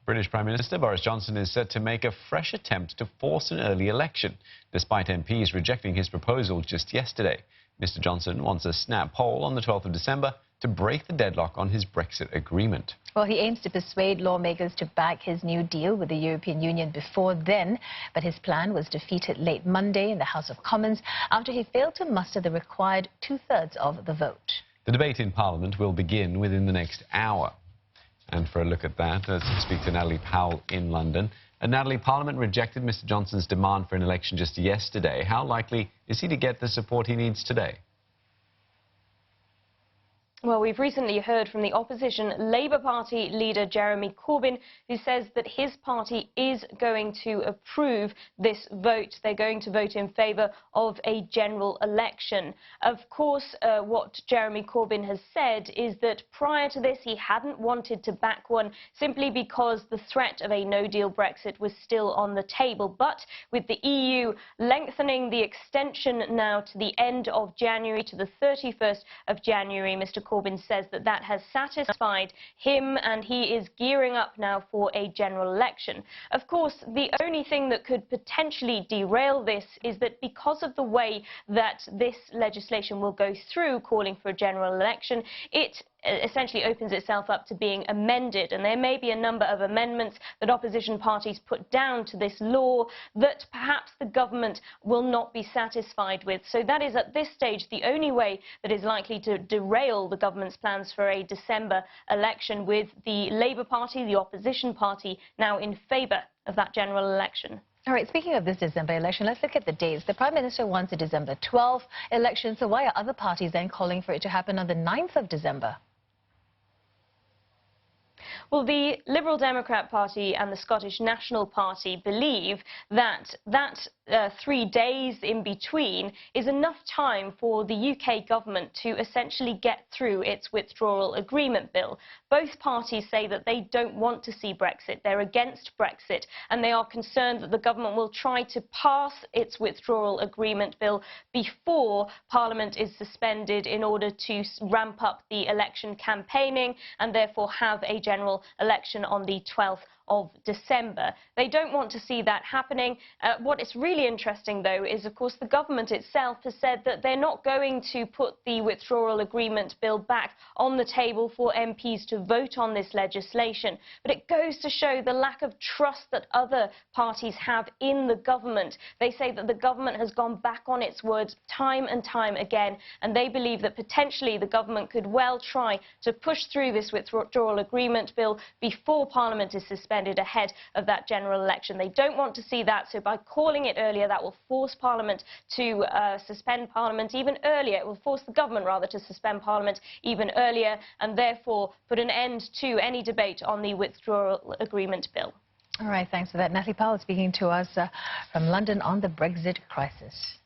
British Prime Minister Boris Johnson is set to make a fresh attempt to force an early election, despite MPs rejecting his proposal just yesterday. Mr. Johnson wants a snap poll on the 12th of December to break the deadlock on his Brexit agreement. Well, he aims to persuade lawmakers to back his new deal with the European Union before then, but his plan was defeated late Monday in the House of Commons after he failed to muster the required two-thirds of the vote. The debate in Parliament will begin within the next hour. And for a look at that, let's speak to Natalie Powell in London. Natalie, Parliament rejected Mr. Johnson's demand for an election just yesterday. How likely is he to get the support he needs today? Well, we've recently heard from the opposition Labour Party leader Jeremy Corbyn, who says that his party is going to approve this vote. They're going to vote in favour of a general election. Of course, what Jeremy Corbyn has said is that prior to this, he hadn't wanted to back one simply because the threat of a no-deal Brexit was still on the table. But with the EU lengthening the extension now to the end of January, to the 31st of January, Mr. Corbyn says that that has satisfied him and he is gearing up now for a general election. Of course, the only thing that could potentially derail this is that because of the way that this legislation will go through, calling for a general election, it essentially opens itself up to being amended, and there may be a number of amendments that opposition parties put down to this law that perhaps the government will not be satisfied with. So that is at this stage the only way that is likely to derail the government's plans for a December election, with the Labour Party, the opposition party, now in favour of that general election. All right, speaking of this December election, let's look at the dates. The Prime Minister wants a December 12th election, so why are other parties then calling for it to happen on the 9th of December? Well, the Liberal Democrat Party and the Scottish National Party believe that 3 days in between is enough time for the UK government to essentially get through its withdrawal agreement bill. Both parties say that they don't want to see Brexit. They're against Brexit, and they are concerned that the government will try to pass its withdrawal agreement bill before Parliament is suspended in order to ramp up the election campaigning and therefore have a general election on the 12th of December. They don't want to see that happening. What is really interesting, though, is, of course, the government itself has said that they're not going to put the withdrawal agreement bill back on the table for MPs to vote on this legislation. But it goes to show the lack of trust that other parties have in the government. They say that the government has gone back on its words time and time again, and they believe that potentially the government could well try to push through this withdrawal agreement bill before Parliament is suspended ahead of that general election. They don't want to see that, so by calling it earlier, that will force Parliament to suspend Parliament even earlier. It will force the government, rather, to suspend Parliament even earlier, and therefore put an end to any debate on the withdrawal agreement bill. All right, thanks for that. Natalie Powell speaking to us from London on the Brexit crisis.